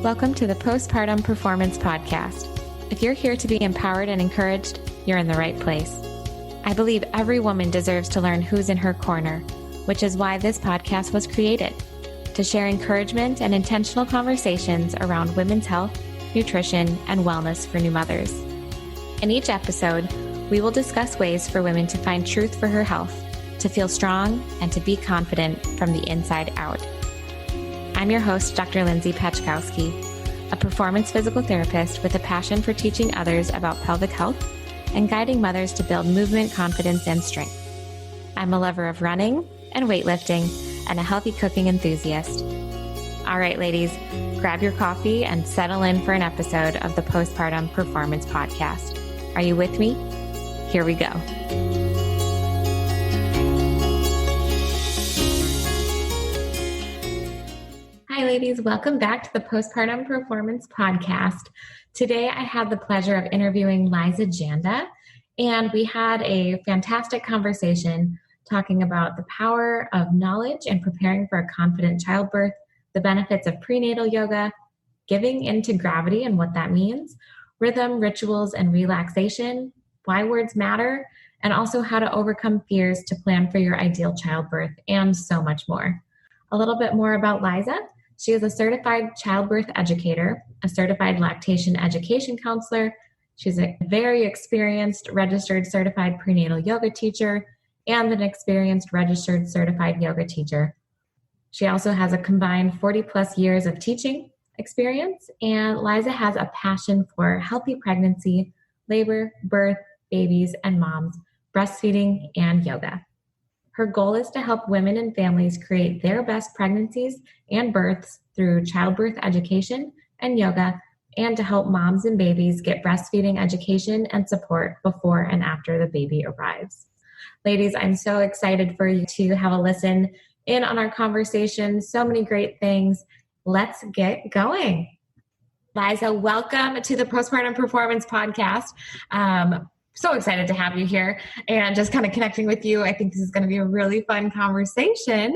Welcome to the Postpartum Performance Podcast. If you're here to be empowered and encouraged, you're in the right place. I believe every woman deserves to learn who's in her corner, which is why this podcast was created, to share encouragement and intentional conversations around women's health, nutrition, and wellness for new mothers. In each episode, we will discuss ways for women to find truth for her health, to feel strong, and to be confident from the inside out. I'm your host, Dr. Lindsay Peczkowski, a performance physical therapist with a passion for teaching others about pelvic health and guiding mothers to build movement, confidence, and strength. I'm a lover of running and weightlifting and a healthy cooking enthusiast. All right, ladies, grab your coffee and settle in for an episode of the Postpartum Performance Podcast. Are you with me? Here we go. Hi, ladies. Welcome back to the Postpartum Performance Podcast. Today, I had the pleasure of interviewing Liza Janda, and we had a fantastic conversation talking about the power of knowledge and preparing for a confident childbirth, the benefits of prenatal yoga, giving into gravity and what that means, rhythm, rituals, and relaxation, why words matter, and also how to overcome fears to plan for your ideal childbirth, and so much more. A little bit more about Liza. She is a certified childbirth educator, a certified lactation education counselor. She's a very experienced registered certified prenatal yoga teacher and an experienced registered certified yoga teacher. She also has a combined 40 plus years of teaching experience, and Liza has a passion for healthy pregnancy, labor, birth, babies, and moms, breastfeeding, and yoga. Her goal is to help women and families create their best pregnancies and births through childbirth education and yoga, and to help moms and babies get breastfeeding education and support before and after the baby arrives. Ladies, I'm so excited for you to have a listen in on our conversation. So many great things. Let's get going. Liza, welcome to the Postpartum Performance Podcast. So excited to have you here and just kind of connecting with you. I think this is going to be a really fun conversation.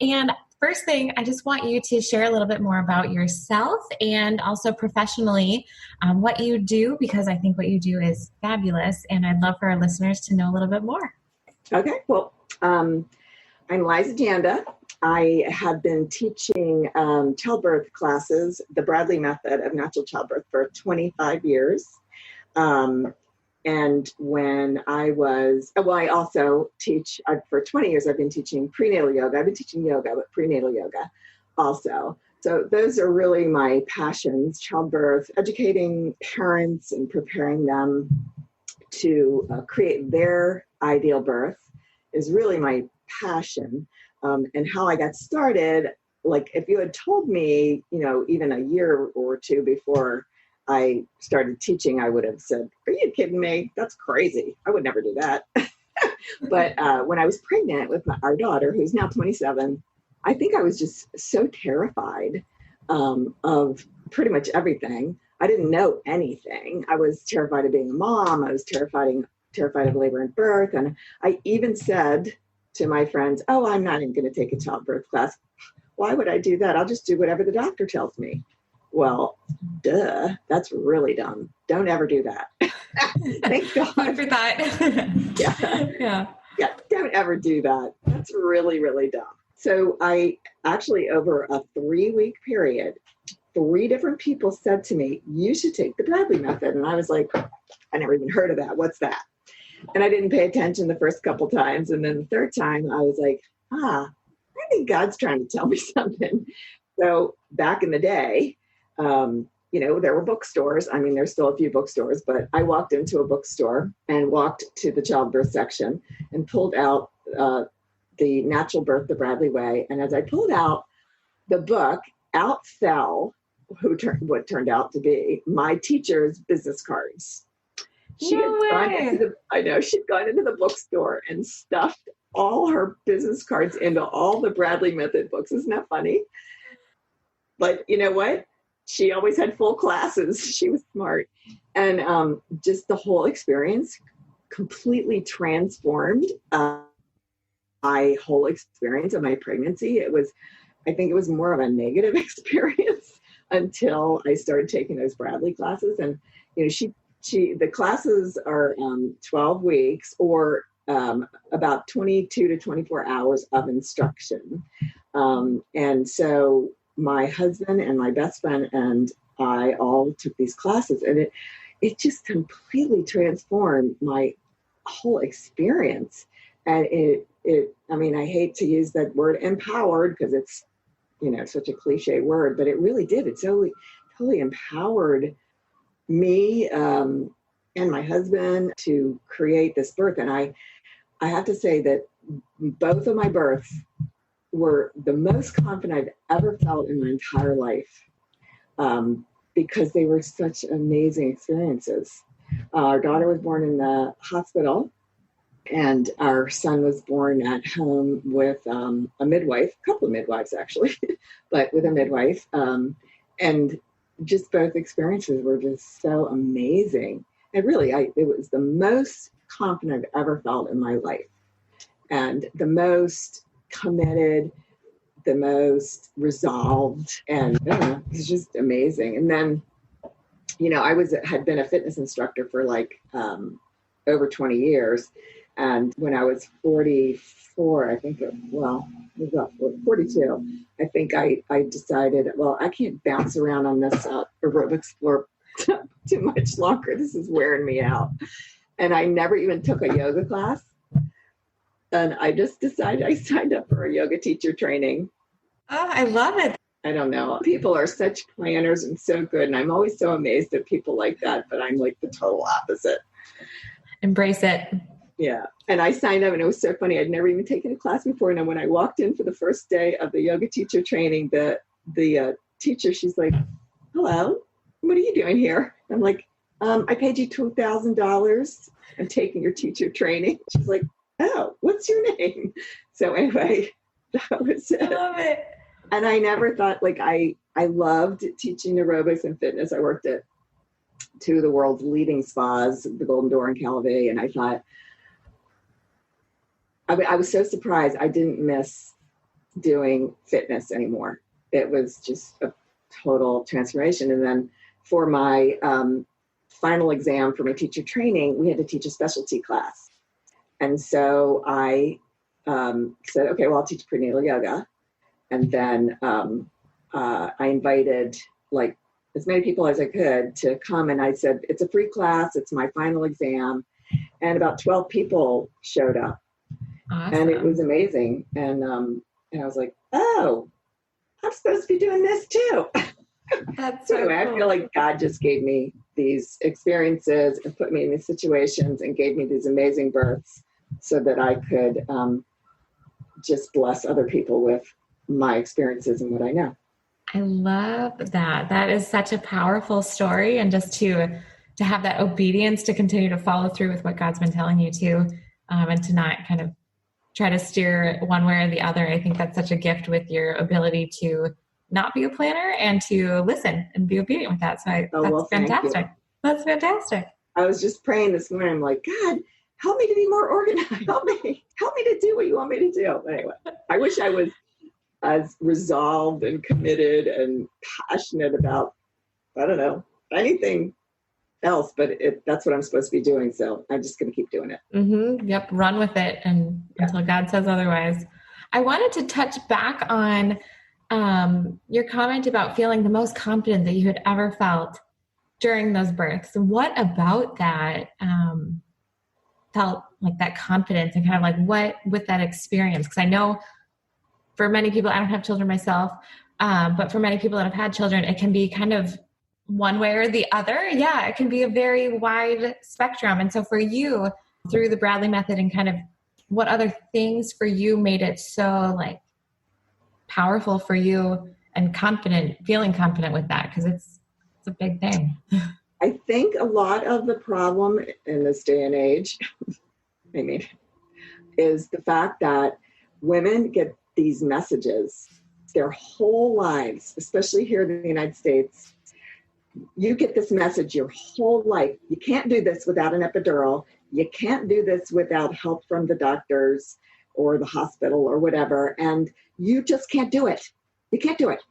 And first thing, I just want you to share a little bit more about yourself and also professionally what you do, because I think what you do is fabulous. And I'd love for our listeners to know a little bit more. Okay, well, I'm Liza Janda. I have been teaching childbirth classes, the Bradley method of natural childbirth, for 25 years. And when I also teach, for 20 years, I've been teaching prenatal yoga. I've been teaching yoga, but prenatal yoga also. So those are really my passions: childbirth, educating parents and preparing them to create their ideal birth is really my passion. And how I got started, like if you had told me, even a year or two before I started teaching, I would have said, "Are you kidding me? That's crazy. I would never do that." But when I was pregnant with our daughter, who's now 27, I think I was just so terrified of pretty much everything. I didn't know anything. I was terrified of being a mom. I was terrified of labor and birth. And I even said to my friends, "Oh, I'm not even going to take a childbirth class. Why would I do that? I'll just do whatever the doctor tells me." Well, duh, that's really dumb. Don't ever do that. Thank God. For that. Yeah, don't ever do that. That's really, really dumb. So I actually, over a 3-week period, 3 different people said to me, "You should take the Bradley method." And I was like, I never even heard of that. What's that? And I didn't pay attention the first couple times. And then the third time I was like, I think God's trying to tell me something. So back in the day, there were bookstores. I mean, there's still a few bookstores, but I walked into a bookstore and walked to the childbirth section and pulled out the Natural Birth the Bradley Way. And as I pulled out the book, out fell what turned out to be my teacher's business cards. She'd gone into the bookstore and stuffed all her business cards into all the Bradley method books. Isn't that funny? But you know what? She always had full classes. She was smart. And just the whole experience completely transformed my whole experience of my pregnancy. I think it was more of a negative experience until I started taking those Bradley classes. And, the classes are 12 weeks or about 22 to 24 hours of instruction. And so my husband and my best friend and I all took these classes, and it just completely transformed my whole experience. And I hate to use that word empowered because it's, such a cliche word, but it really did. It totally empowered me and my husband to create this birth. And I have to say that both of my births were the most confident I've ever felt in my entire life, because they were such amazing experiences. Our daughter was born in the hospital, and our son was born at home with a midwife, a couple of midwives actually, but with a midwife. And just both experiences were just so amazing. And really, it was the most confident I've ever felt in my life, and the most committed, the most resolved, and it was just amazing. And then, I had been a fitness instructor for over 20 years. And when I was 44, I think, 42, I think I decided, well, I can't bounce around on this aerobics floor too much longer. This is wearing me out. And I never even took a yoga class. And I just decided I signed up for a yoga teacher training. Oh, I love it. I don't know. People are such planners and so good. And I'm always so amazed at people like that. But I'm like the total opposite. Embrace it. Yeah. And I signed up, and it was so funny. I'd never even taken a class before. And then when I walked in for the first day of the yoga teacher training, the teacher, she's like, "Hello, what are you doing here?" I'm like, "I paid you $2,000. I'm taking your teacher training." She's like, "Oh, what's your name?" So anyway, that was it. I love it. And I never thought, I loved teaching aerobics and fitness. I worked at two of the world's leading spas, the Golden Door and Calavie. And I thought, I was so surprised I didn't miss doing fitness anymore. It was just a total transformation. And then for my final exam for my teacher training, we had to teach a specialty class. And so I said, okay, well, I'll teach prenatal yoga. And then I invited as many people as I could to come. And I said, it's a free class. It's my final exam. And about 12 people showed up. Awesome. And it was amazing. And I was like, oh, I'm supposed to be doing this too. That's so anyway, cool. I feel like God just gave me these experiences and put me in these situations and gave me these amazing births so that I could just bless other people with my experiences and what I know. I love that. That is such a powerful story. And just to have that obedience to continue to follow through with what God's been telling you to, and to not kind of try to steer one way or the other. I think that's such a gift with your ability to not be a planner and to listen and be obedient with that. So that's fantastic. That's fantastic. I was just praying this morning. I'm like, God, help me to be more organized. Help me to do what you want me to do. Anyway, I wish I was as resolved and committed and passionate about, I don't know, anything else, but that's what I'm supposed to be doing. So I'm just going to keep doing it. Mm-hmm. Yep. Run with it until God says otherwise. I wanted to touch back on your comment about feeling the most confident that you had ever felt during those births. What about that felt like that confidence, and kind of like what with that experience? Because I know for many people, I don't have children myself, but for many people that have had children, it can be kind of one way or the other. Yeah, it can be a very wide spectrum. And so for you, through the Bradley method, and kind of what other things for you made it so powerful for you and feeling confident with that? Because it's a big thing. I think a lot of the problem in this day and age, is the fact that women get these messages their whole lives, especially here in the United States. You get this message your whole life. You can't do this without an epidural. You can't do this without help from the doctors or the hospital or whatever. And you just can't do it. You can't do it.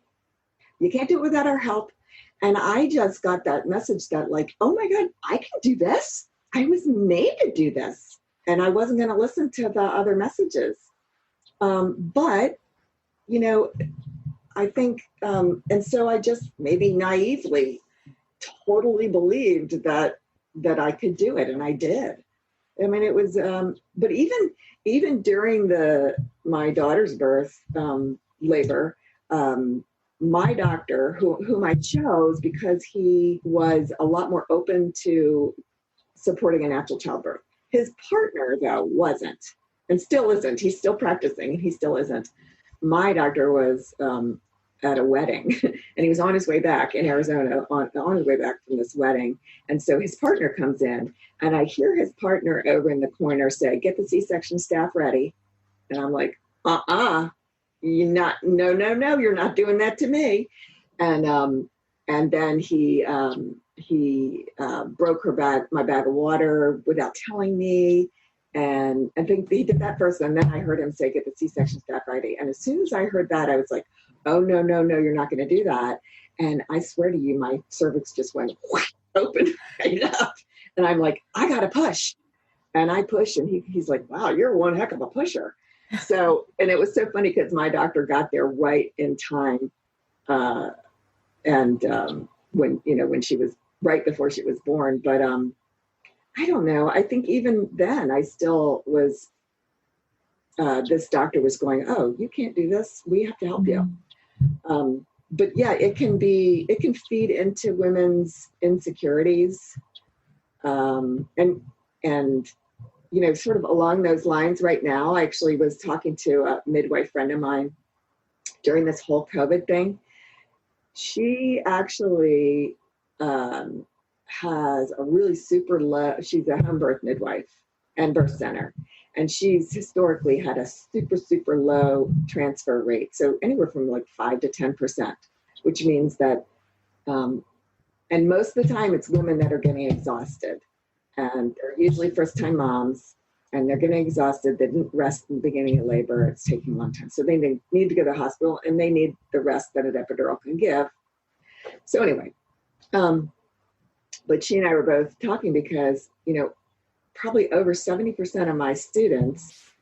You can't do it without our help. And I just got that message that like, oh my God, I can do this. I was made to do this. And I wasn't going to listen to the other messages. But, you know, I think, and so I just maybe naively totally believed that I could do it. And I did. I mean, it was, but even during my daughter's birth, labor, my doctor, whom I chose because he was a lot more open to supporting a natural childbirth. His partner, though, wasn't, and still isn't. He's still practicing, and he still isn't. My doctor was at a wedding, and he was on his way back in Arizona, on his way back from this wedding. And so his partner comes in, and I hear his partner over in the corner say, "Get the C-section staff ready." And I'm like, you're not, no, you're not doing that to me. And then he broke my bag of water without telling me. And I think he did that first. And then I heard him say, "Get the C-section staff ready." And as soon as I heard that, I was like, oh, no, you're not going to do that. And I swear to you, my cervix just went open right up. And I'm like, I got to push. And I push, and he's like, "Wow, you're one heck of a pusher." So, and it was so funny because my doctor got there right in time. When she was right before she was born. But I don't know. I think even then I still was, this doctor was going, "Oh, you can't do this. We have to help you." But yeah, it can feed into women's insecurities. And, you know, sort of along those lines right now, I actually was talking to a midwife friend of mine during this whole COVID thing. She actually has a really super low, she's a home birth midwife and birth center. And she's historically had a super, super low transfer rate. So anywhere from like 5 to 10%, which means that, and most of the time it's women that are getting exhausted. And they're usually first-time moms, and they're getting exhausted. They didn't rest in the beginning of labor. It's taking a long time. So they need to go to the hospital, and they need the rest that an epidural can give. So anyway, but she and I were both talking because, you know, probably over 70% of my students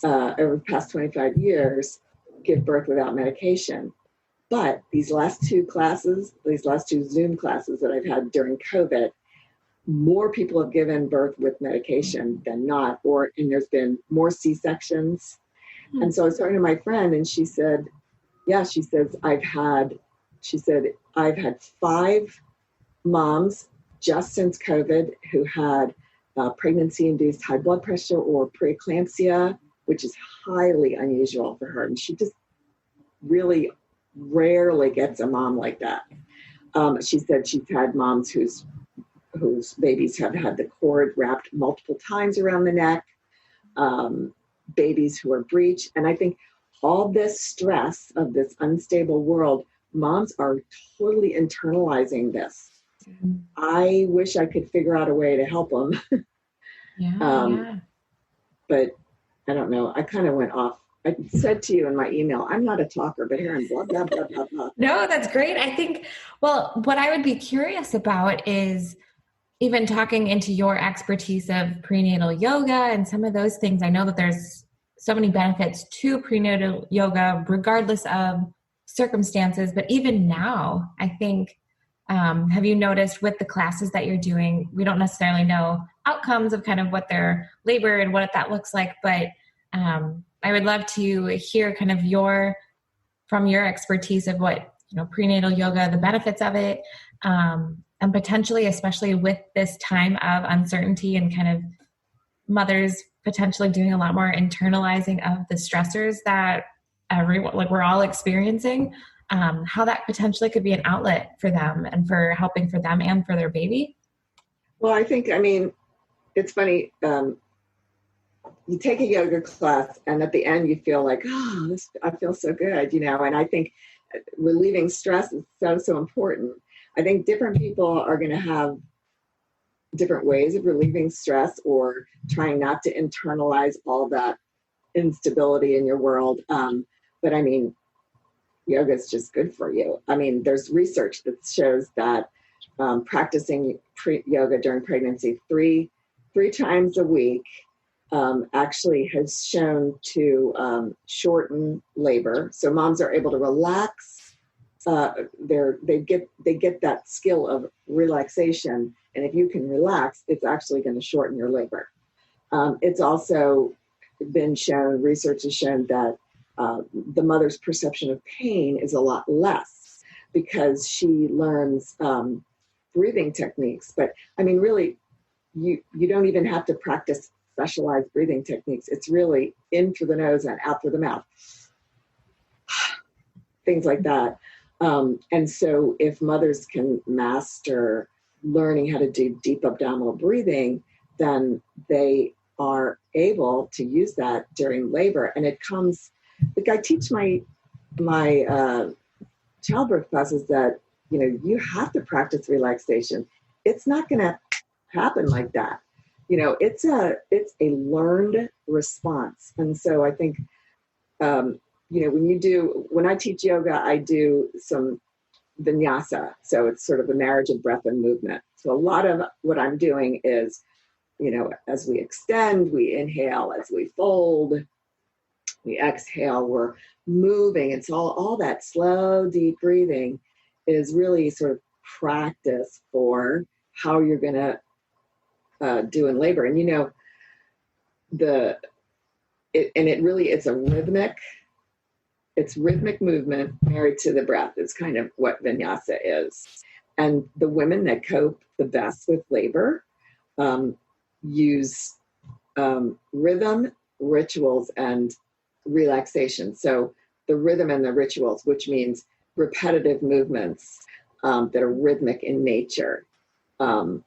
over the past 25 years give birth without medication. But these last two Zoom classes that I've had during COVID, more people have given birth with medication than not, and there's been more C-sections. Mm-hmm. And so I was talking to my friend, and she said, I've had 5 moms just since COVID who had pregnancy-induced high blood pressure or preeclampsia, which is highly unusual for her. And she just really rarely gets a mom like that. She said she's had moms whose babies have had the cord wrapped multiple times around the neck, babies who are breech. And I think all this stress of this unstable world, moms are totally internalizing this. Mm-hmm. I wish I could figure out a way to help them. Yeah. But I don't know. I kind of went off. I said to you in my email, I'm not a talker, but here I'm blah, blah, blah, blah, blah. No, that's great. I think, well, what I would be curious about is even talking into your expertise of prenatal yoga and some of those things. I know that there's so many benefits to prenatal yoga, regardless of circumstances. But even now, I think, have you noticed with the classes that you're doing, we don't necessarily know outcomes of kind of what their labor and what that looks like. But I would love to hear kind of from your expertise of what, you know, prenatal yoga, the benefits of it, and potentially, especially with this time of uncertainty and kind of mothers potentially doing a lot more internalizing of the stressors that we're all experiencing, how that potentially could be an outlet for them and for helping for them and for their baby. Well, I think, it's funny. You take a yoga class and at the end you feel like, I feel so good, you know, and I think relieving stress is so, so important. I think different people are going to have different ways of relieving stress or trying not to internalize all that instability in your world. But I mean, yoga is just good for you. I mean, there's research that shows that practicing yoga during pregnancy three times a week actually has shown to shorten labor. So moms are able to relax. They get that skill of relaxation, and if you can relax, it's actually going to shorten your labor. It's also been shown, research has shown that the mother's perception of pain is a lot less because she learns breathing techniques. But I mean, really, you don't even have to practice specialized breathing techniques. It's really in through the nose and out through the mouth. Things like that. And so if mothers can master learning how to do deep abdominal breathing, then they are able to use that during labor. And it comes, like I teach my childbirth classes that, you have to practice relaxation. It's not going to happen like that. It's a learned response. And so I think, when I teach yoga, I do some vinyasa. So it's sort of a marriage of breath and movement. So a lot of what I'm doing is, as we extend, we inhale, as we fold, we exhale, we're moving. It's all that slow, deep breathing is really sort of practice for how you're going to do in labor. And, it's rhythmic movement married to the breath is kind of what vinyasa is. And the women that cope the best with labor use rhythm, rituals, and relaxation. So the rhythm and the rituals, which means repetitive movements that are rhythmic in nature. You're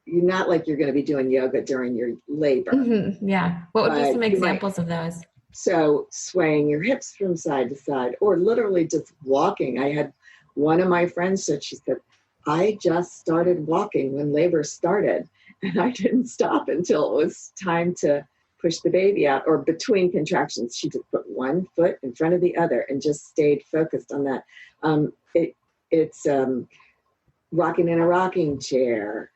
not like you're going to be doing yoga during your labor. Mm-hmm. Yeah. What would be some examples of those? So swaying your hips from side to side, or literally just walking. I had one of my friends she said, I just started walking when labor started, and I didn't stop until it was time to push the baby out, or between contractions. She just put one foot in front of the other and just stayed focused on that. It's rocking in a rocking chair,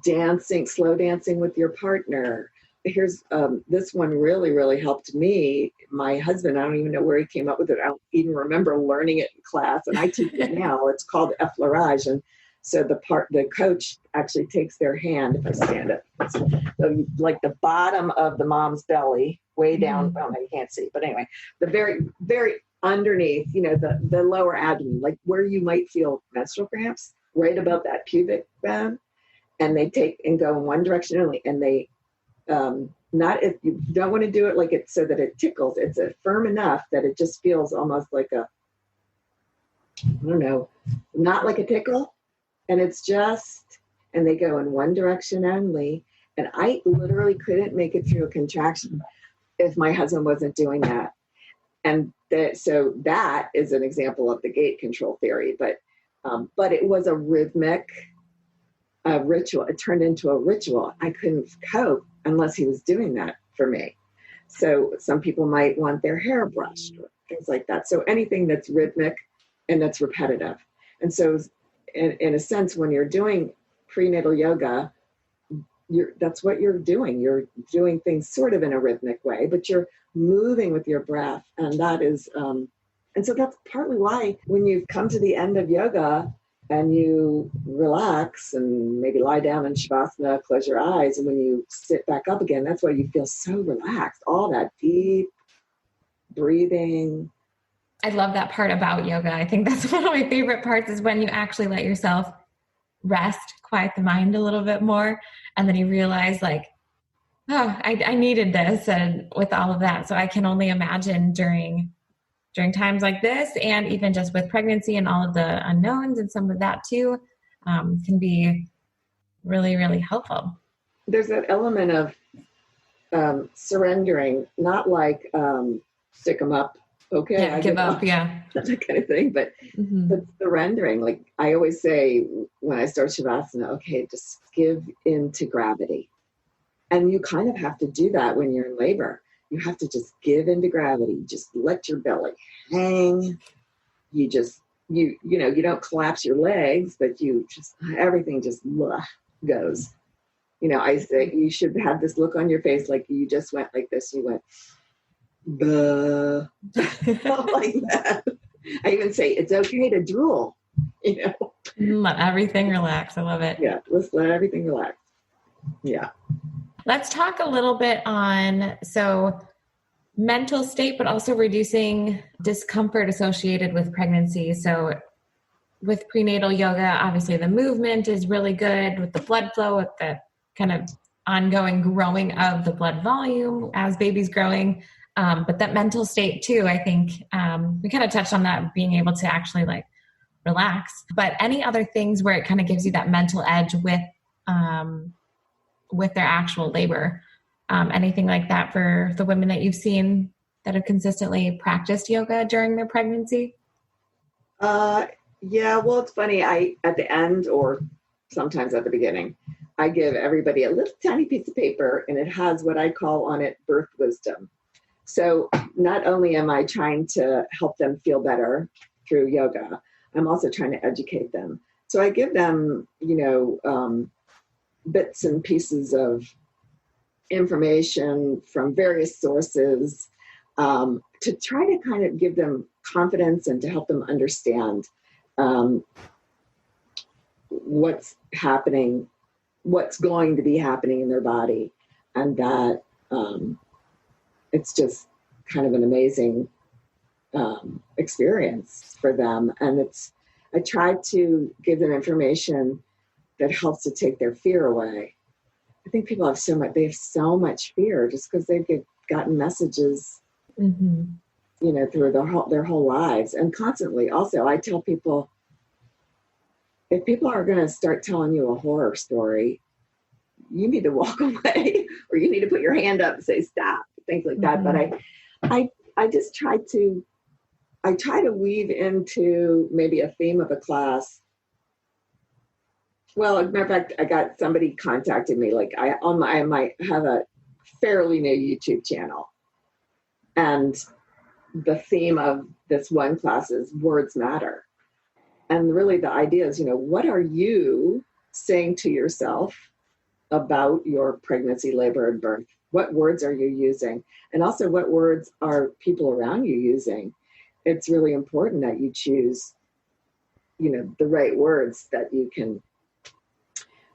dancing, slow dancing with your partner. Here's this one really, really helped me. My husband, I don't even know where he came up with it. I don't even remember learning it in class, and I teach it now. It's called effleurage. And so the coach actually takes their hand, if I stand up, so like the bottom of the mom's belly, way down. Well, no, you can't see, but anyway, the very, very underneath, the lower abdomen, like where you might feel menstrual cramps, right above that pubic bone. And they take and go in one direction only, and they not if you don't want to do it like it so that it tickles. It's firm enough that it just feels almost like I don't know, not like a tickle. And it's just, and they go in one direction only. And I literally couldn't make it through a contraction if my husband wasn't doing that. And so that is an example of the gate control theory. But it was a rhythmic ritual. It turned into a ritual. I couldn't cope unless he was doing that for me. So some people might want their hair brushed or things like that. So anything that's rhythmic and that's repetitive. And so in a sense, when you're doing prenatal yoga, that's what you're doing. You're doing things sort of in a rhythmic way, but you're moving with your breath. And that is, and so that's partly why when you come to the end of yoga and you relax and maybe lie down in Shavasana, close your eyes, and when you sit back up again, that's why you feel so relaxed, all that deep breathing. I love that part about yoga. I think that's one of my favorite parts is when you actually let yourself rest, quiet the mind a little bit more. And then you realize like, oh, I needed this and with all of that. So I can only imagine during times like this, and even just with pregnancy and all of the unknowns and some of that too, can be really, really helpful. There's that element of surrendering, not like stick them up, okay, yeah, give up, yeah, that kind of thing, but surrendering. Like I always say when I start Shavasana, okay, just give in to gravity. And you kind of have to do that when you're in labor. You have to just give into gravity. Just let your belly hang you don't collapse your legs, but everything just goes. I say you should have this look on your face like you just went like this. You went, like that. I even say it's okay to drool, Let everything relax. I love it. Yeah, let's let everything relax. Yeah. Let's talk a little bit on, mental state, but also reducing discomfort associated with pregnancy. So with prenatal yoga, obviously the movement is really good with the blood flow, with the kind of ongoing growing of the blood volume as baby's growing. But that mental state too, I think we kind of touched on that, being able to actually like relax. But any other things where it kind of gives you that mental edge with their actual labor? Anything like that for the women that you've seen that have consistently practiced yoga during their pregnancy? Yeah, well, it's funny. At the end, or sometimes at the beginning, I give everybody a little tiny piece of paper, and it has what I call on it birth wisdom. So not only am I trying to help them feel better through yoga, I'm also trying to educate them. So I give them, bits and pieces of information from various sources to try to kind of give them confidence and to help them understand what's happening, what's going to be happening in their body, and that it's just kind of an amazing experience for them. And I try to give them information that helps to take their fear away. I think people have so much fear just because they've gotten messages, through their whole lives and constantly. Also, I tell people, if people are going to start telling you a horror story, you need to walk away, or you need to put your hand up and say stop, things like that. But I just try to weave into maybe a theme of a class. Well, as a matter of fact, I got somebody contacted me. Like I might have a fairly new YouTube channel, and the theme of this one class is words matter. And really the idea is, what are you saying to yourself about your pregnancy, labor, and birth? What words are you using? And also, what words are people around you using? It's really important that you choose, the right words that you can,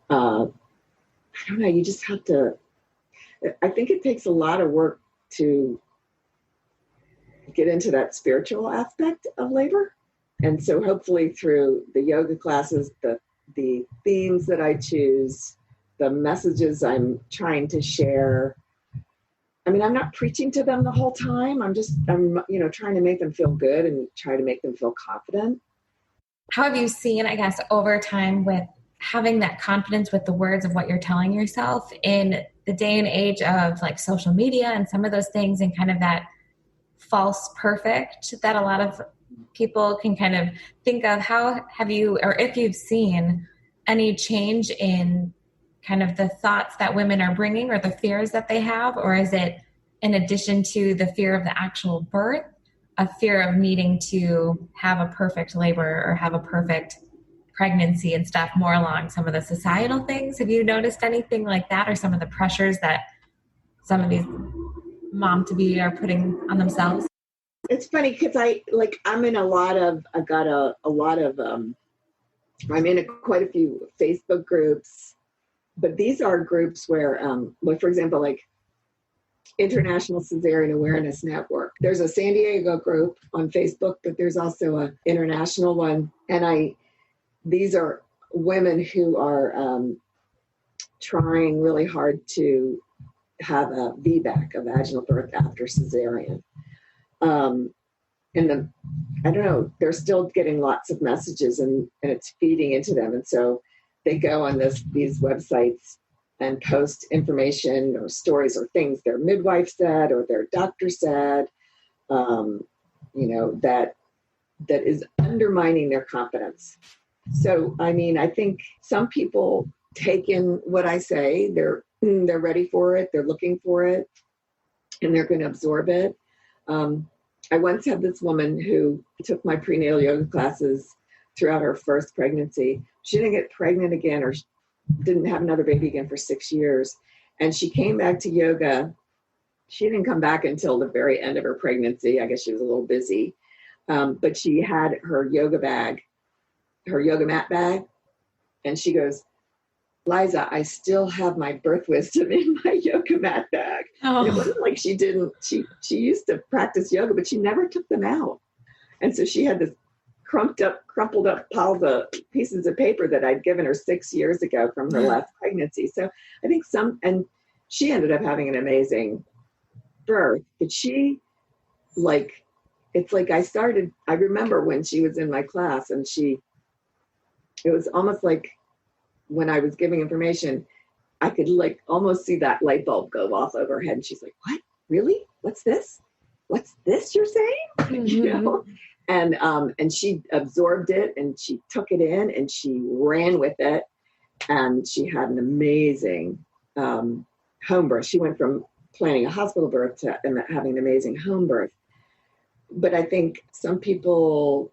I don't know, you just have to, I think it takes a lot of work to get into that spiritual aspect of labor. And so hopefully through the yoga classes, the themes that I choose, the messages I'm trying to share, I mean, I'm not preaching to them the whole time. I'm trying to make them feel good and try to make them feel confident. How have you seen, I guess, over time with having that confidence with the words of what you're telling yourself in the day and age of like social media and some of those things, and kind of that false perfect that a lot of people can kind of think of? How have you, or if you've seen any change in kind of the thoughts that women are bringing or the fears that they have? Or is it, in addition to the fear of the actual birth, a fear of needing to have a perfect labor or have a perfect pregnancy and stuff, more along some of the societal things? Have you noticed anything like that, or some of the pressures that some of these mom-to-be are putting on themselves? It's funny because I'm in quite a few Facebook groups, but these are groups where, for example, like International Cesarean Awareness Network. There's a San Diego group on Facebook, but there's also an international one. And these are women who are trying really hard to have a VBAC, a vaginal birth after cesarean. And I don't know, they're still getting lots of messages and it's feeding into them. And so they go on these websites and post information or stories or things their midwife said or their doctor said, that is undermining their confidence. So, I mean, I think some people take in what I say, they're ready for it, they're looking for it, and they're going to absorb it. I once had this woman who took my prenatal yoga classes throughout her first pregnancy. She didn't get pregnant again or didn't have another baby again for 6 years. And she came back to yoga. She didn't come back until the very end of her pregnancy. I guess she was a little busy. But she had her yoga bag, her yoga mat bag. And she goes, Liza, I still have my birth wisdom in my yoga mat bag. Oh. And it wasn't like she didn't, she used to practice yoga, but she never took them out. And so she had this crumpled up piles of pieces of paper that I'd given her 6 years ago from her last pregnancy. So I think and she ended up having an amazing birth, but she it's like I remember when she was in my class and it was almost like when I was giving information, I could almost see that light bulb go off over her head. And she's like, what? Really? What's this? What's this you're saying? Mm-hmm. And she absorbed it and she took it in and she ran with it. And she had an amazing home birth. She went from planning a hospital birth to having an amazing home birth. But I think some people,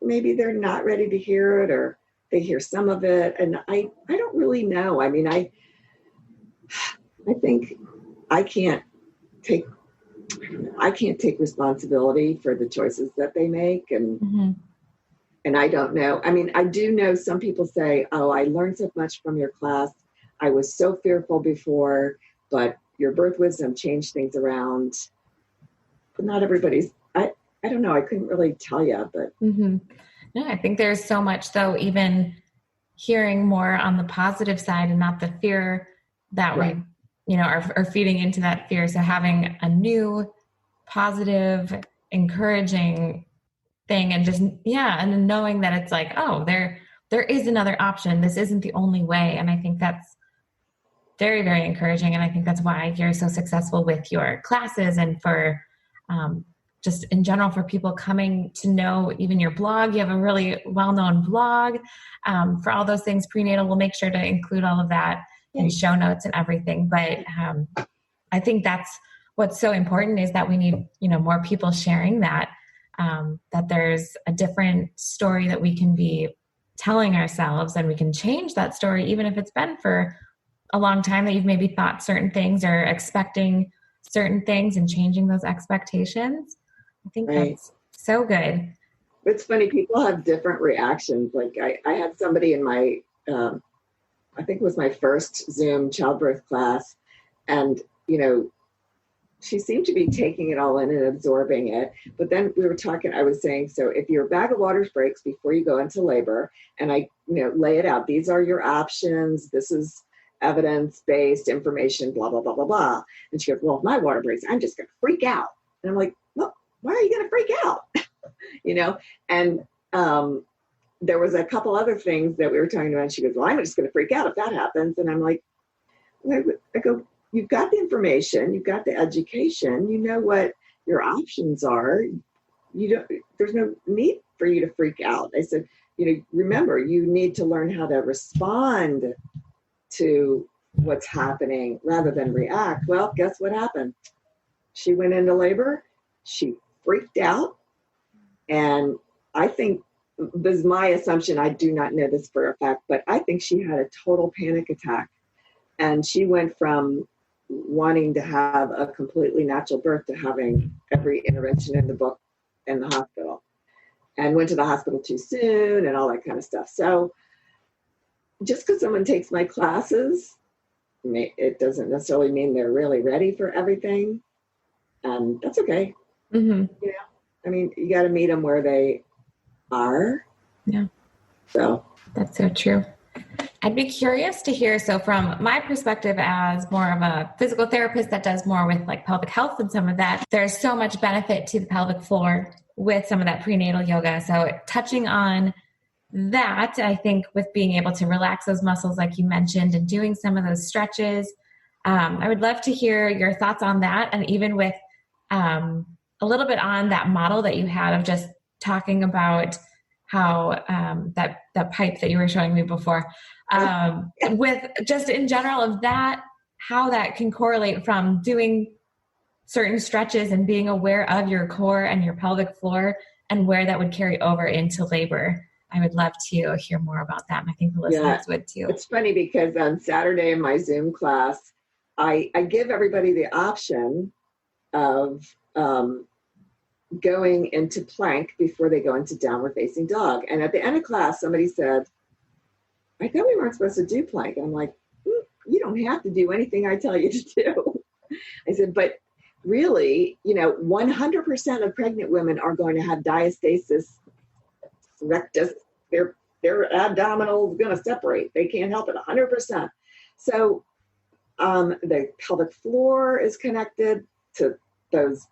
maybe they're not ready to hear it, or they hear some of it. And I don't really know. I mean, I think I can't take responsibility for the choices that they make. And I don't know. I mean, I do know some people say, oh, I learned so much from your class. I was so fearful before, but your birth wisdom changed things around. But not everybody's, I don't know. I couldn't really tell you, but. No, I think there's so much, though, even hearing more on the positive side and not the fear that we, are feeding into that fear. So having a new, positive, encouraging thing and just, and then knowing that it's like, oh, there is another option. This isn't the only way. And I think that's very, very encouraging. And I think that's why you're so successful with your classes and for just in general for people coming to know even your blog. You have a really well-known blog for all those things prenatal. We'll make sure to include all of that in show notes and everything. But I think that's what's so important is that we need, more people sharing that there's a different story that we can be telling ourselves, and we can change that story, even if it's been for a long time that you've maybe thought certain things or expecting certain things and changing those expectations. I think that's so good. It's funny. People have different reactions. Like I had somebody in my, I think it was my first Zoom childbirth class. And, she seemed to be taking it all in and absorbing it. But then we were talking, I was saying, so if your bag of waters breaks before you go into labor, and I, lay it out, these are your options. This is evidence-based information, blah, blah, blah, blah, blah. And she goes, well, if my water breaks, I'm just going to freak out. And I'm like, well, why are you going to freak out? And there was a couple other things that we were talking about. And she goes, well, I'm just going to freak out if that happens. And I'm like, I go, you've got the information, you've got the education, you know what your options are. There's no need for you to freak out. I said, remember, you need to learn how to respond to what's happening rather than react. Well, guess what happened? She went into labor. She freaked out. And I think, this is my assumption, I do not know this for a fact, but I think she had a total panic attack. And she went from wanting to have a completely natural birth to having every intervention in the book in the hospital, and went to the hospital too soon and all that kind of stuff. So just because someone takes my classes, it doesn't necessarily mean they're really ready for everything. And that's okay. I mean, you got to meet them where they are. Yeah. So that's so true. I'd be curious to hear, so from my perspective as more of a physical therapist that does more with like pelvic health and some of that, there's so much benefit to the pelvic floor with some of that prenatal yoga. So touching on that, I think with being able to relax those muscles like you mentioned and doing some of those stretches, I would love to hear your thoughts on that. And even with a little bit on that model that you had of just talking about how that pipe that you were showing me before, with just in general of that, how that can correlate from doing certain stretches and being aware of your core and your pelvic floor and where that would carry over into labor. I would love to hear more about that. And I think the listeners would too. It's funny because on Saturday in my Zoom class, I give everybody the option of going into plank before they go into downward facing dog. And at the end of class, somebody said, I thought we weren't supposed to do plank. And I'm like, you don't have to do anything I tell you to do. I said, but really, 100% of pregnant women are going to have diastasis rectus. Their abdominal is going to separate. They can't help it 100%. So the pelvic floor is connected to those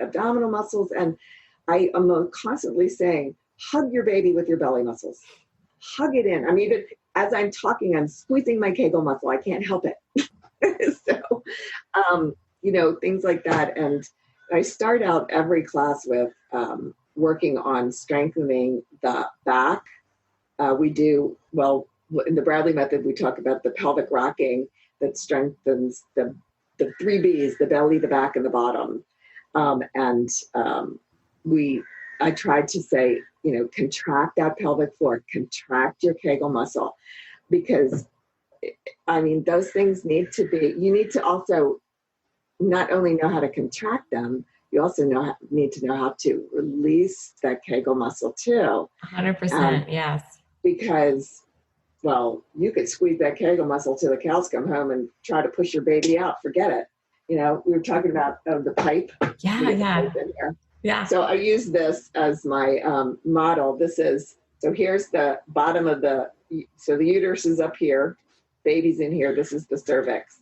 abdominal muscles. And I am constantly saying, hug your baby with your belly muscles. Hug it in. I mean, even as I'm talking, I'm squeezing my Kegel muscle. I can't help it. So, things like that. And I start out every class with working on strengthening the back. We do, in the Bradley method, we talk about the pelvic rocking that strengthens the 3 Bs, the belly, the back, and the bottom. I tried to say, contract that pelvic floor, contract your Kegel muscle, because those things need to also not only know how to contract them, you also need to know how to release that Kegel muscle too. 100%, yes. Because, you could squeeze that Kegel muscle till the cows come home and try to push your baby out. Forget it. We were talking about the pipe. Yeah. So I use this as my model. Here's the bottom so the uterus is up here, baby's in here. This is the cervix.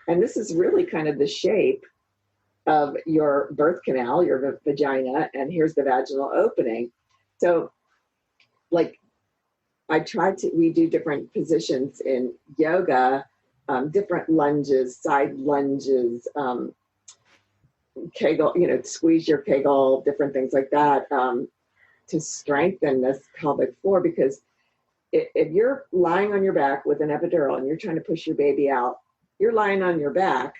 And this is really kind of the shape of your birth canal, your vagina, and here's the vaginal opening. So we do different positions in yoga, different lunges, side lunges, Kegel, squeeze your Kegel, different things like that, to strengthen this pelvic floor. Because if you're lying on your back with an epidural and you're trying to push your baby out, you're lying on your back.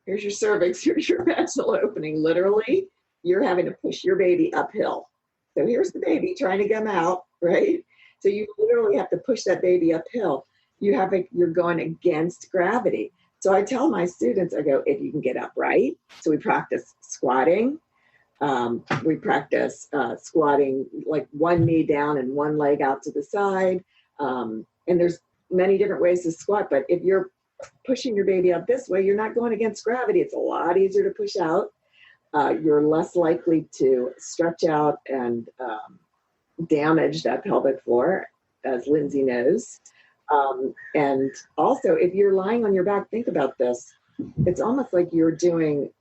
Here's your cervix, here's your vaginal opening. Literally, you're having to push your baby uphill. So here's the baby trying to come out, right? So you literally have to push that baby uphill. You're going against gravity. So I tell my students, I go, if you can get upright. So we practice squatting. We practice squatting like one knee down and one leg out to the side. And there's many different ways to squat, but if you're pushing your baby up this way, you're not going against gravity. It's a lot easier to push out. You're less likely to stretch out and damage that pelvic floor, as Lindsay knows. And also, if you're lying on your back, think about this. It's almost like you're doing,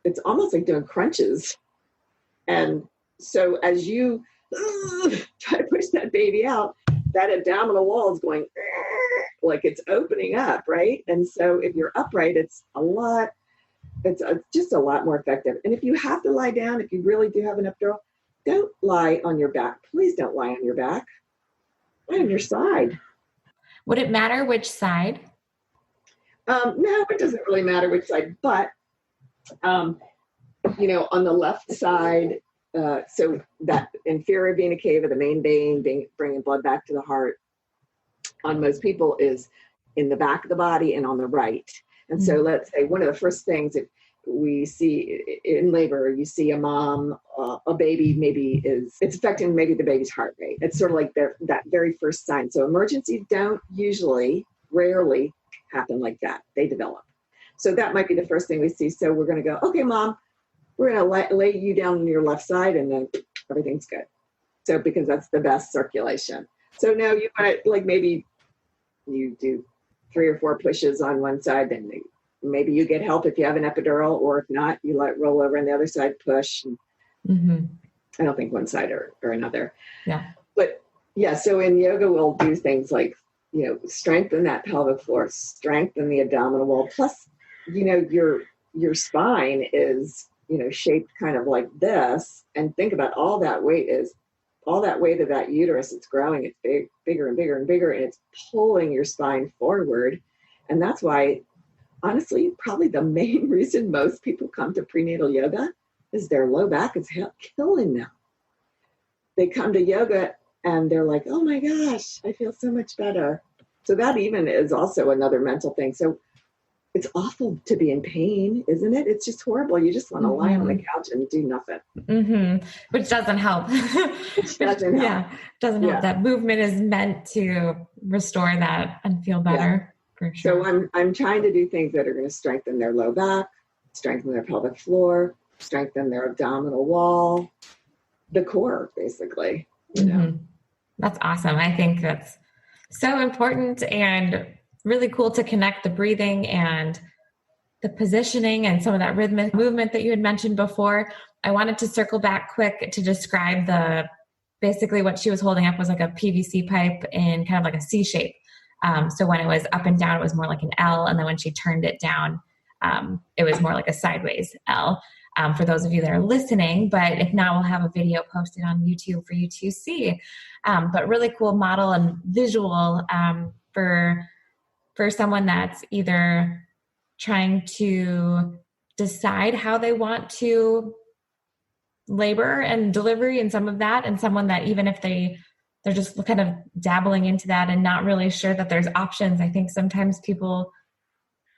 it's almost like doing crunches. And so as you try to push that baby out, that abdominal wall is going like it's opening up, right? And so if you're upright, it's just a lot more effective. And if you have to lie down, if you really do have an epidural, don't lie on your back. Please don't lie on your back. Lie on your side. Would it matter which side? No, it doesn't really matter which side, but, on the left side, so that inferior vena cava, the main vein, bringing blood back to the heart, on most people is in the back of the body and on the right. And so let's say one of the first things that we see in labor, you see a mom, a baby it's affecting maybe the baby's heart rate. It's sort of like that very first sign. So emergencies don't rarely happen like that. They develop. So that might be the first thing we see. So we're going to go, okay, mom, we're going to lay you down on your left side and then everything's good. So because that's the best circulation. So now you might maybe you do 3 or 4 pushes on one side, then maybe you get help if you have an epidural, or if not, you roll over on the other side, push. I don't think one side or another. Yeah. But yeah, so in yoga, we'll do things like, strengthen that pelvic floor, strengthen the abdominal wall. Plus, your spine is, shaped kind of like this. And think about all that weight of that uterus. It's growing. It's bigger and bigger and bigger. And it's pulling your spine forward. And that's why honestly, probably the main reason most people come to prenatal yoga is their low back is killing them. They come to yoga and they're like, oh my gosh, I feel so much better. So that even is also another mental thing. So it's awful to be in pain, isn't it? It's just horrible. You just want to lie on the couch and do nothing. Mm-hmm. Which doesn't help. Yeah, doesn't help. That movement is meant to restore that and feel better. For sure. So I'm trying to do things that are going to strengthen their low back, strengthen their pelvic floor, strengthen their abdominal wall, the core, basically. You know? That's awesome. I think that's so important and really cool to connect the breathing and the positioning and some of that rhythmic movement that you had mentioned before. I wanted to circle back quick to describe basically what she was holding up was like a PVC pipe in kind of like a C shape. So when it was up and down, it was more like an L. And then when she turned it down, it was more like a sideways L. For those of you that are listening, but if not, we'll have a video posted on YouTube for you to see. But really cool model and visual for someone that's either trying to decide how they want to labor and delivery and some of that, and someone that even if they're just kind of dabbling into that and not really sure that there's options. I think sometimes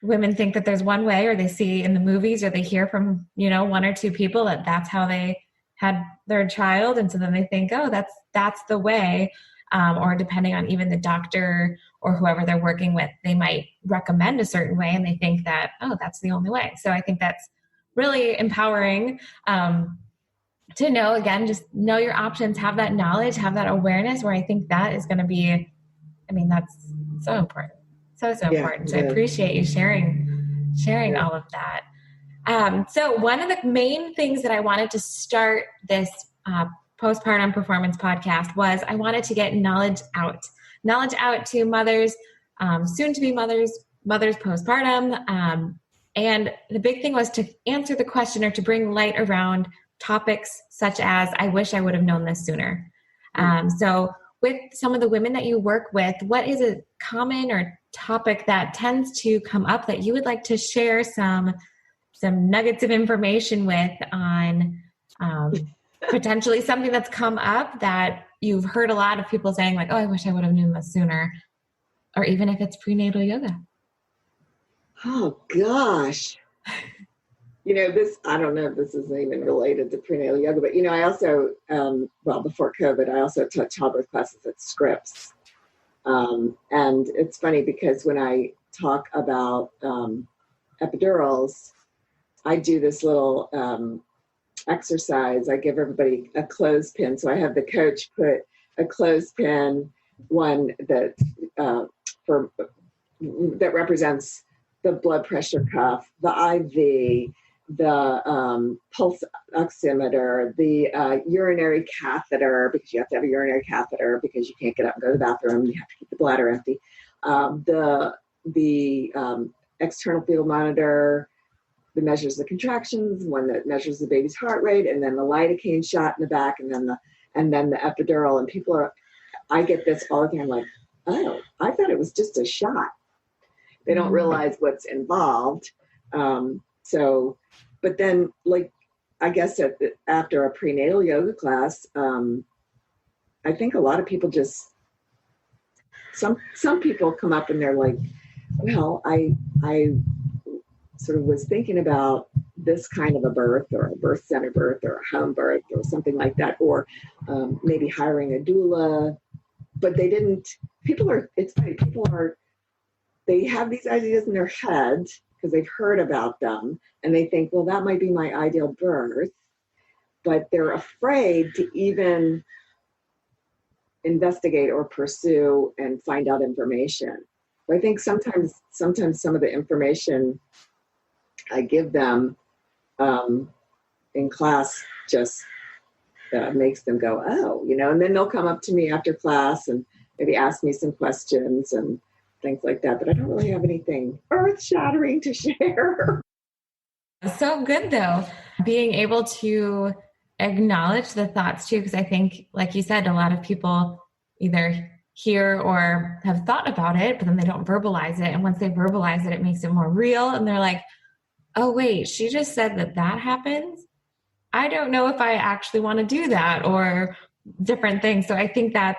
women think that there's one way, or they see in the movies, or they hear from, one or two people that that's how they had their child. And so then they think, oh, that's the way. Or depending on even the doctor or whoever they're working with, they might recommend a certain way and they think that, oh, that's the only way. So I think that's really empowering to know, again, just know your options, have that knowledge, have that awareness, where I think that is going to be, that's so important. So important. So I appreciate you sharing all of that. So one of the main things that I wanted to start this postpartum performance podcast was I wanted to get knowledge out to mothers, soon to be mothers postpartum. And the big thing was to answer the question or to bring light around topics such as, I wish I would have known this sooner. So with some of the women that you work with, what is a common or topic that tends to come up that you would like to share some nuggets of information with on potentially something that's come up that you've heard a lot of people saying like, oh, I wish I would have known this sooner, or even if it's prenatal yoga? Oh gosh. I don't know if this is even related to prenatal yoga, but I also, before COVID, I also taught childbirth classes at Scripps. And it's funny because when I talk about epidurals, I do this little exercise. I give everybody a clothespin. So I have the coach put a clothespin, one that that represents the blood pressure cuff, the IV, the pulse oximeter, the urinary catheter, because you have to have a urinary catheter because you can't get up and go to the bathroom. You have to keep the bladder empty. The external fetal monitor that measures the contractions, one that measures the baby's heart rate, and then the lidocaine shot in the back, and then the epidural. And I get this all the time, like, oh, I thought it was just a shot. They don't realize what's involved. But then, like, I guess after a prenatal yoga class, I think a lot of people some people come up and they're like, well, I sort of was thinking about this kind of a birth, or a birth center birth, or a home birth, or something like that, or maybe hiring a doula, but they didn't. They have these ideas in their head because they've heard about them, and they think, well, that might be my ideal birth, but they're afraid to even investigate or pursue and find out information. But I think sometimes some of the information I give them in class just makes them go, oh, and then they'll come up to me after class and maybe ask me some questions and things like that. But I don't really have anything earth-shattering to share. So good, though, being able to acknowledge the thoughts too, because I think, like you said, a lot of people either hear or have thought about it, but then they don't verbalize it. And once they verbalize it, it makes it more real. And they're like, oh, wait, she just said that happens. I don't know if I actually want to do that, or different things. So I think that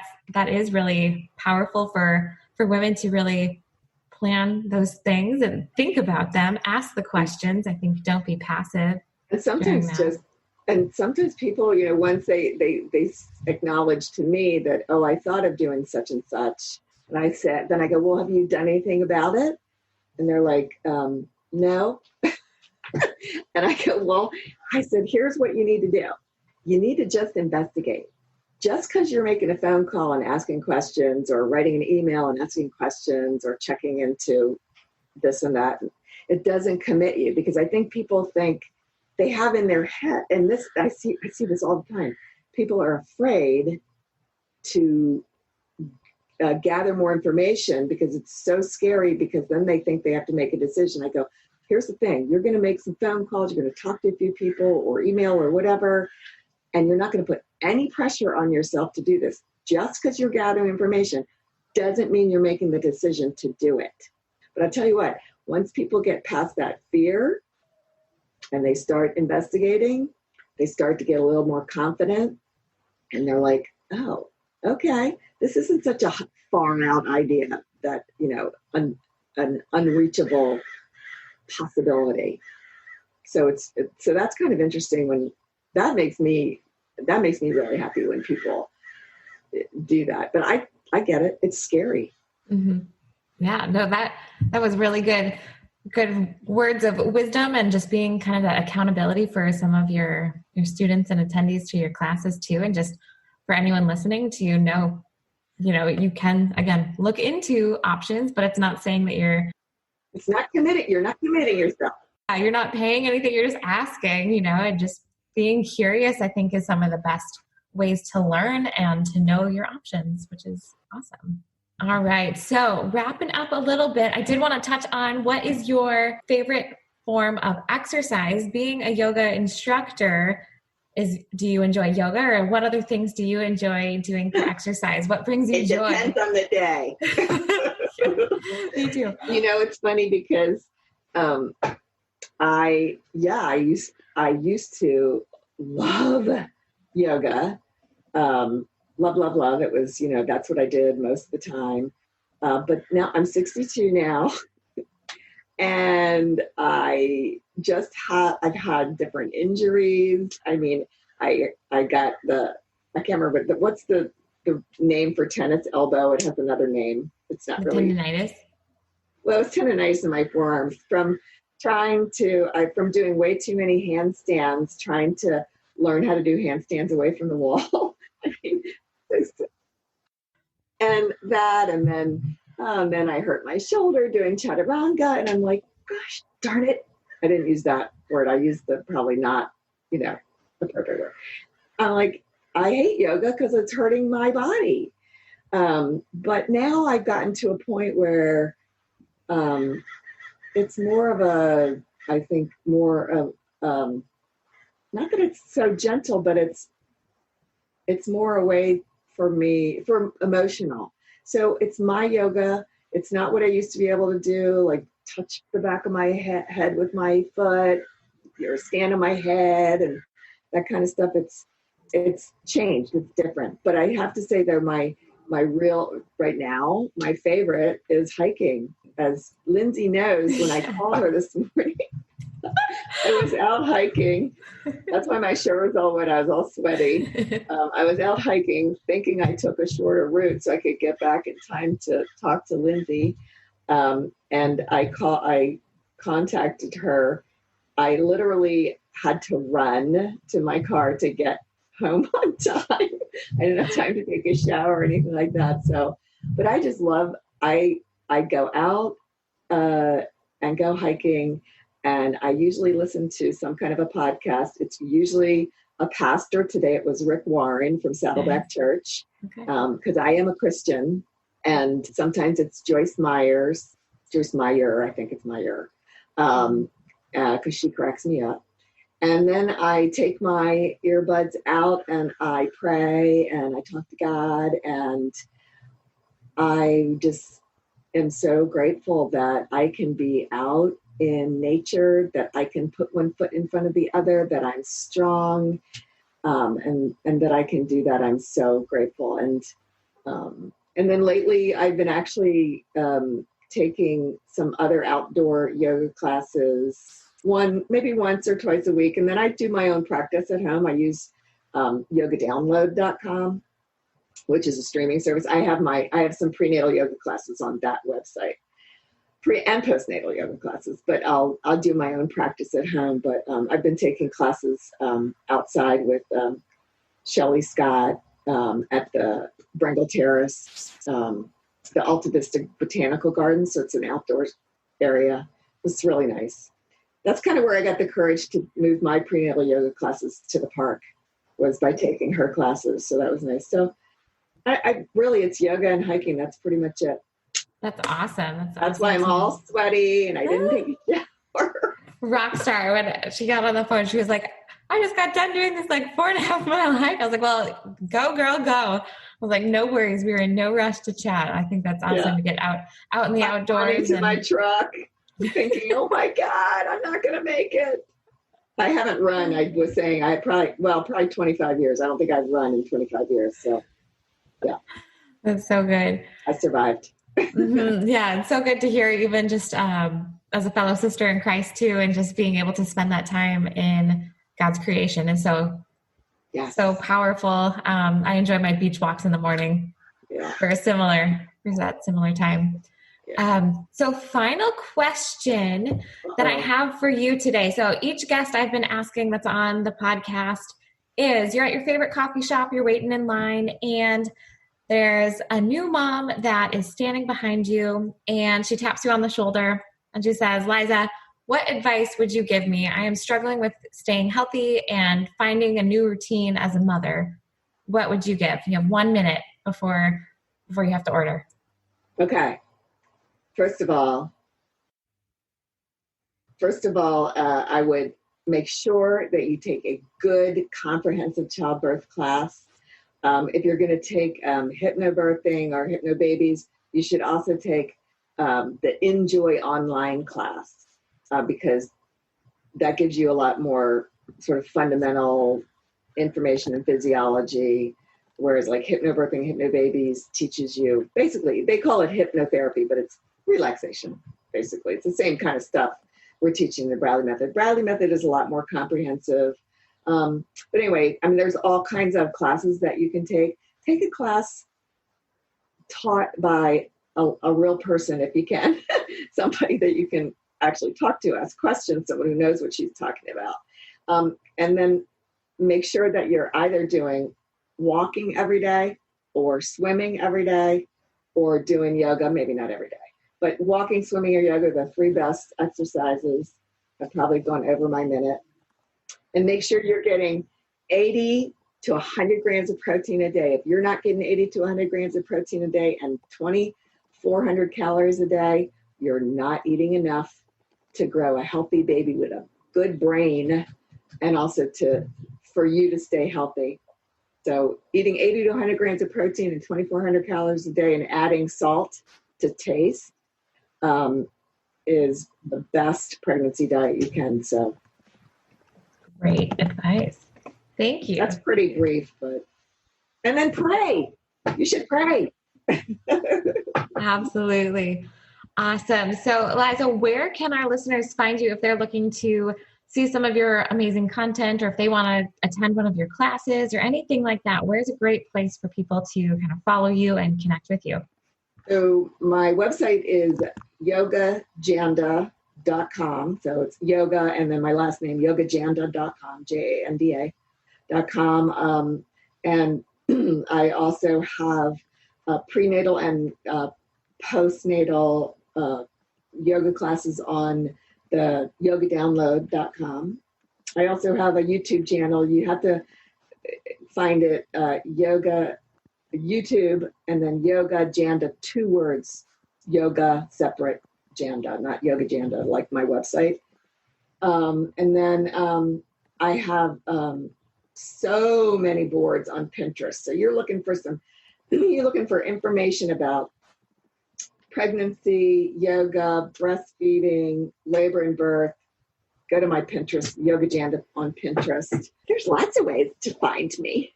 is really powerful for women to really plan those things and think about them, ask the questions. I think don't be passive. And sometimes people, once they acknowledge to me that, oh, I thought of doing such and such. And then I go, well, have you done anything about it? And they're like, no. And I go, well, I said, here's what you need to do. You need to just investigate. Just because you're making a phone call and asking questions, or writing an email and asking questions, or checking into this and that, it doesn't commit you. Because I think people think they have in their head, and this, I see this all the time. People are afraid to gather more information because it's so scary, because then they think they have to make a decision. I go, here's the thing. You're going to make some phone calls. You're going to talk to a few people or email or whatever. And you're not going to put any pressure on yourself to do this. Just because you're gathering information doesn't mean you're making the decision to do it. But I'll tell you what, once people get past that fear and they start investigating, they start to get a little more confident. And they're like, oh, okay, this isn't such a far out idea that, an unreachable possibility. So that's kind of interesting when that makes me really happy when people do that. But I get it. It's scary. Mm-hmm. Yeah, no, that was really good words of wisdom, and just being kind of that accountability for some of your students and attendees to your classes too. And just for anyone listening to know, you can, again, look into options, but it's not saying that it's not committed. You're not committing yourself. You're not paying anything. You're just asking, and just being curious, I think, is some of the best ways to learn and to know your options, which is awesome. All right. So wrapping up a little bit, I did want to touch on, what is your favorite form of exercise? Being a yoga instructor, do you enjoy yoga, or what other things do you enjoy doing for exercise? What brings you joy? It depends on the day. Me too. It's funny because I used to love yoga. Love. It was, that's what I did most of the time. But now I'm 62 now. And I've had different injuries. I mean, I got I can't remember, what's the name for tennis elbow? It has another name. It's not really. Tendinitis? Well, it's tendinitis in my forearms from doing way too many handstands, trying to learn how to do handstands away from the wall. I mean, and then I hurt my shoulder doing chaturanga, and I'm like, gosh darn it. I didn't use that word. I used probably not, the perfect word. I'm like, I hate yoga because it's hurting my body. But now I've gotten to a point where it's more of not that it's so gentle, but it's more a way for me, for emotional. So it's my yoga. It's not what I used to be able to do, like touch the back of my head with my foot, or stand on my head and that kind of stuff. It's changed. It's different. But I have to say though, my real, right now, my favorite is hiking. As Lindsay knows, when I called her this morning, I was out hiking. That's why my shirt was all wet. I was all sweaty. I was out hiking, thinking I took a shorter route so I could get back in time to talk to Lindsay. And I contacted her. I literally had to run to my car to get home on time. I didn't have time to take a shower or anything like that. So, but I just love, I go out and go hiking, and I usually listen to some kind of a podcast. It's usually a pastor. Today it was Rick Warren from Saddleback Church, because I am a Christian. And sometimes it's Joyce Meyer, I think it's Meyer, because she cracks me up. And then I take my earbuds out and I pray and I talk to God, and I just am so grateful that I can be out in nature, that I can put one foot in front of the other, that I'm strong, and that I can do that. I'm so grateful. And then lately I've been actually taking some other outdoor yoga classes, maybe once or twice a week. And then I do my own practice at home. I use yogadownload.com, which is a streaming service. I have some prenatal yoga classes on that website, pre and postnatal yoga classes, but I'll do my own practice at home. But I've been taking classes outside with Shelley Scott at the Brengle Terrace, the Alta Vista Botanical Garden. So it's an outdoors area. It's really nice. That's kind of where I got the courage to move my prenatal yoga classes to the park, was by taking her classes. So that was nice. So I really, it's yoga and hiking. That's pretty much it. That's awesome. That's why I'm all sweaty and I didn't take a shower. Rock star. When she got on the phone, she was like, I just got done doing this 4.5 mile hike. I was like, well, go girl, go. I was like, no worries. We were in no rush to chat. I think that's awesome to get out in the outdoors. Into my truck thinking, oh my God, I'm not going to make it. I haven't run. I was saying probably 25 years. I don't think I've run in 25 years. So yeah. That's so good. I survived. Mm-hmm. Yeah. It's so good to hear, even just as a fellow sister in Christ too, and just being able to spend that time in God's creation is so powerful. I enjoy my beach walks in the morning for that similar time. Yeah. So final question that I have for you today. So each guest I've been asking that's on the podcast is, you're at your favorite coffee shop, you're waiting in line, and there's a new mom that is standing behind you, and she taps you on the shoulder and she says, Liza, what advice would you give me? I am struggling with staying healthy and finding a new routine as a mother. What would you give? You have 1 minute before you have to order. Okay. First of all, I would make sure that you take a good comprehensive childbirth class. If you're going to take hypnobirthing or hypnobabies, you should also take the Enjoy online class, because that gives you a lot more sort of fundamental information in physiology, whereas hypnobirthing, hypnobabies teaches you, basically, they call it hypnotherapy, but it's relaxation, basically. It's the same kind of stuff we're teaching the Bradley method. Bradley method is a lot more comprehensive. But anyway, there's all kinds of classes that you can take. Take a class taught by a real person if you can, somebody that you can actually talk to, ask questions, someone who knows what she's talking about. And then make sure that you're either doing walking every day or swimming every day or doing yoga, maybe not every day, but walking, swimming, or yoga are the three best exercises. I've probably gone over my minute. And make sure you're getting 80 to 100 grams of protein a day. If you're not getting 80 to 100 grams of protein a day and 2,400 calories a day, you're not eating enough to grow a healthy baby with a good brain, and also for you to stay healthy. So eating 80 to 100 grams of protein and 2,400 calories a day and adding salt to taste is the best pregnancy diet you can. So great advice. Thank you. That's pretty brief, and then pray. You should pray. Absolutely. Awesome. So Liza, where can our listeners find you if they're looking to see some of your amazing content, or if they want to attend one of your classes or anything like that? Where's a great place for people to kind of follow you and connect with you? So my website is yogajanda.com. So it's yoga and then my last name, yogajanda.com, JANDA.com. And I also have prenatal and postnatal yoga classes on the yogadownload.com. I also have a YouTube channel. You have to find it yoga YouTube and then Yoga Janda, 2 words, yoga separate Janda, not Yoga Janda, like my website. And then I have so many boards on Pinterest. So you're looking for information about pregnancy, yoga, breastfeeding, labor and birth. Go to my Pinterest, Yoga Janda on Pinterest. There's lots of ways to find me.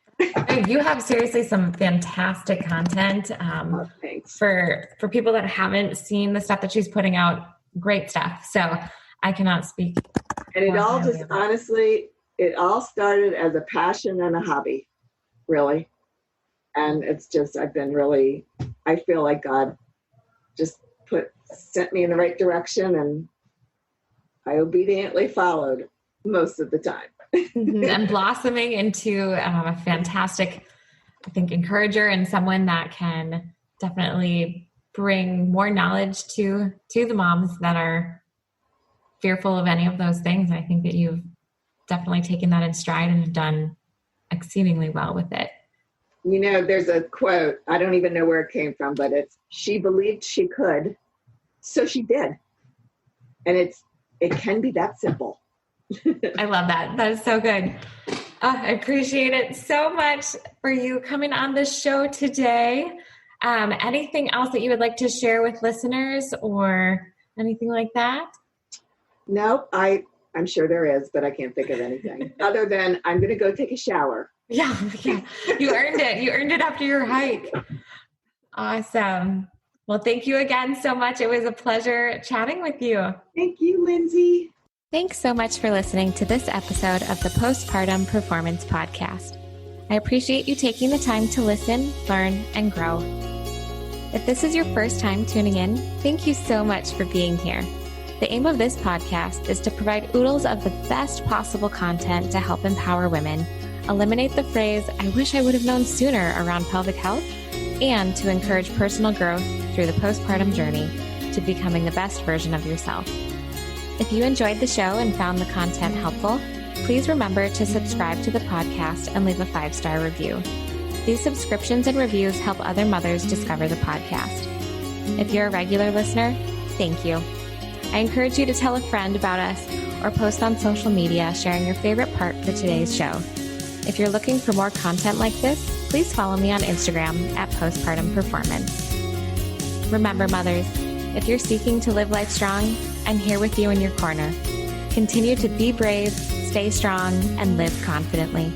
You have seriously some fantastic content Thanks. for people that haven't seen the stuff that she's putting out. Great stuff. So I cannot speak. And it all just honestly, it all started as a passion and a hobby, really. And it's just, I feel like God just sent me in the right direction, and I obediently followed most of the time. And blossoming into a fantastic, I think, encourager and someone that can definitely bring more knowledge to the moms that are fearful of any of those things. I think that you've definitely taken that in stride and have done exceedingly well with it. You know, there's a quote, I don't even know where it came from, but it's, she believed she could, so she did. And it can be that simple. I love that. That is so good. I appreciate it so much for you coming on the show today. Anything else that you would like to share with listeners or anything like that? No, I'm sure there is, but I can't think of anything other than I'm going to go take a shower. Yeah. You earned it. You earned it after your hike. Awesome. Well, thank you again so much. It was a pleasure chatting with you. Thank you, Lindsay. Thanks so much for listening to this episode of the Postpartum Performance Podcast. I appreciate you taking the time to listen, learn, and grow. If this is your first time tuning in, thank you so much for being here. The aim of this podcast is to provide oodles of the best possible content to help empower women, eliminate the phrase, "I wish I would have known sooner" around pelvic health, and to encourage personal growth through the postpartum journey to becoming the best version of yourself. If you enjoyed the show and found the content helpful, please remember to subscribe to the podcast and leave a 5-star review. These subscriptions and reviews help other mothers discover the podcast. If you're a regular listener, thank you. I encourage you to tell a friend about us or post on social media sharing your favorite part for today's show. If you're looking for more content like this, please follow me on Instagram at Postpartum Performance. Remember, mothers, if you're seeking to live life strong, I'm here with you in your corner. Continue to be brave, stay strong, and live confidently.